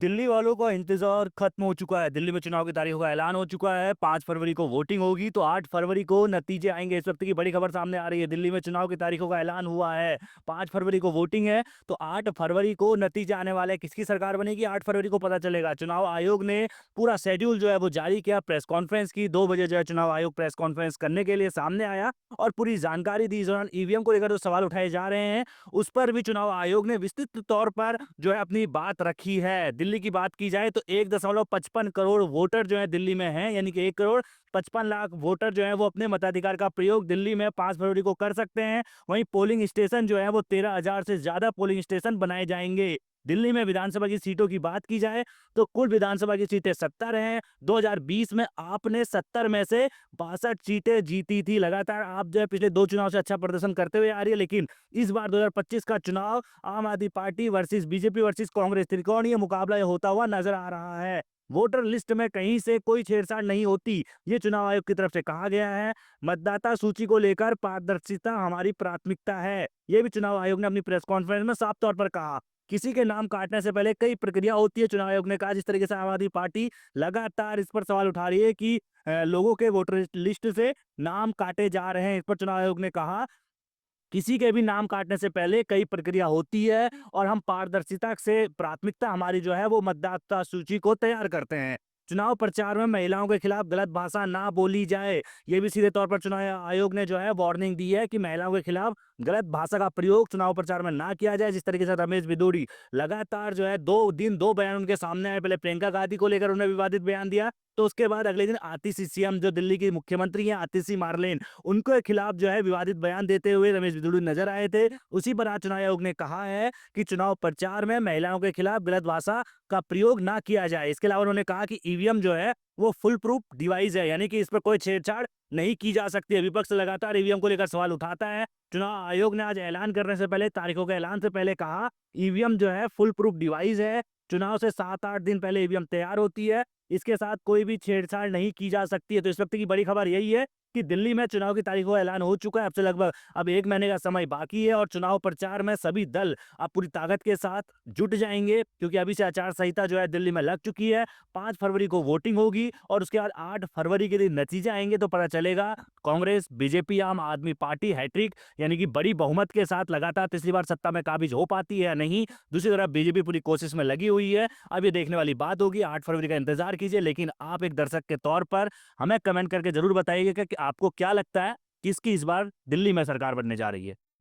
दिल्ली वालों का इंतजार खत्म हो चुका है। दिल्ली में चुनाव की तारीखों का ऐलान हो चुका है। 5 फरवरी को वोटिंग होगी तो 8 फरवरी को नतीजे आएंगे। इस वक्त की बड़ी खबर सामने आ रही है। दिल्ली में चुनाव की तारीखों का ऐलान हुआ है। 5 फरवरी को वोटिंग है तो 8 फरवरी को नतीजे आने वाले हैं। किसकी सरकार बनेगी 8 फरवरी को पता चलेगा। चुनाव आयोग ने पूरा शेड्यूल जो है वो जारी किया। प्रेस कॉन्फ्रेंस की 2 बजे जो है चुनाव आयोग प्रेस कॉन्फ्रेंस करने के लिए सामने आया और पूरी जानकारी दी। इस दौरान ईवीएम को लेकर जो सवाल उठाए जा रहे हैं उस पर भी चुनाव आयोग ने विस्तृत तौर पर जो है अपनी बात रखी है। दिल्ली की बात की जाए तो 1.55 करोड़ वोटर जो है दिल्ली में हैं, यानी कि 1 करोड़ 55 लाख वोटर जो है वो अपने मताधिकार का प्रयोग दिल्ली में 5 फरवरी को कर सकते हैं। वहीं पोलिंग स्टेशन जो है वो 13,000 से ज्यादा पोलिंग स्टेशन बनाए जाएंगे। दिल्ली में विधानसभा की सीटों की बात की जाए तो कुल विधानसभा की सीटें 70 हैं। 2020 में आपने 70 में से 62 सीटें जीती थी। लगातार आप जो है पिछले 2 चुनाव से अच्छा प्रदर्शन करते हुए आ रही है, लेकिन इस बार 2025 का चुनाव आम आदमी party versus BJP versus Congress त्रिकोणीय मुकाबला होता हुआ नजर आ रहा है। वोटर लिस्ट में कहीं से कोई छेड़छाड़ नहीं होती, ये चुनाव आयोग की तरफ से कहा गया है। मतदाता सूची को लेकर पारदर्शिता हमारी प्राथमिकता है, ये भी चुनाव आयोग ने अपनी प्रेस कॉन्फ्रेंस में साफ तौर पर कहा। किसी के नाम काटने से पहले कई प्रक्रिया होती है, चुनाव आयोग ने कहा। जिस तरीके से आम आदमी पार्टी लगातार इस पर सवाल उठा रही है कि लोगों के वोटर लिस्ट से नाम काटे जा रहे हैं, इस पर चुनाव आयोग ने कहा किसी के भी नाम काटने से पहले कई प्रक्रिया होती है और हम पारदर्शिता से प्राथमिकता हमारी जो है वो मतदाता सूची को तैयार करते हैं। चुनाव प्रचार में महिलाओं के खिलाफ गलत भाषा ना बोली जाए, ये भी सीधे तौर पर चुनाव आयोग ने जो है वार्निंग दी है कि महिलाओं के खिलाफ गलत भाषा का प्रयोग चुनाव प्रचार में ना किया जाए। जिस तरीके से रमेश बिदूड़ी लगातार जो है 2 बयान उनके सामने आए। पहले प्रियंका गांधी को लेकर उन्होंने विवादित बयान दिया, तो उसके बाद अगले दिन आतिशी सीएम जो दिल्ली की मुख्यमंत्री हैं आतिशी मारलेन, उनके खिलाफ जो है विवादित बयान देते हुए रमेश बिदुड़ी नजर आए थे। उसी पर आज चुनाव आयोग ने कहा है कि चुनाव प्रचार में महिलाओं के खिलाफ गलत भाषा का प्रयोग ना किया जाए। इसके अलावा उन्होंने कहा कि ईवीएम जो है वो फुल प्रूफ डिवाइस है, यानी कि इस पर कोई छेड़छाड़ नहीं की जा सकती है। विपक्ष लगातार ईवीएम को लेकर सवाल उठाता है। चुनाव आयोग ने आज ऐलान करने से पहले, तारीखों के ऐलान से पहले कहा ईवीएम जो है फुल प्रूफ डिवाइस है। चुनाव से 7-8 दिन पहले ईवीएम तैयार होती है, इसके साथ कोई भी छेड़छाड़ नहीं की जा सकती है। तो इस वक्त की बड़ी खबर यही है कि दिल्ली में चुनाव की तारीखों का ऐलान हो चुका है। अब से लगभग अब 1 महीने का समय बाकी है और चुनाव प्रचार में सभी दल अब पूरी ताकत के साथ जुट जाएंगे, क्योंकि अभी से आचार संहिता जो है दिल्ली में लग चुकी है। 5 फरवरी को वोटिंग होगी और उसके बाद 8 फरवरी के दिन नतीजे आएंगे तो पता चलेगा कांग्रेस, बीजेपी, आम आदमी पार्टी हैट्रिक यानी कि बड़ी बहुमत के साथ लगातार तीसरी बार सत्ता में काबिज हो पाती है या नहीं। दूसरी तरफ बीजेपी पूरी कोशिश में लगी हुई है। अब ये देखने वाली बात होगी। 8 फरवरी का इंतजार कीजिए, लेकिन आप एक दर्शक के तौर पर हमें कमेंट करके जरूर बताइएगा कि आपको क्या लगता है किसकी इस बार दिल्ली में सरकार बनने जा रही है।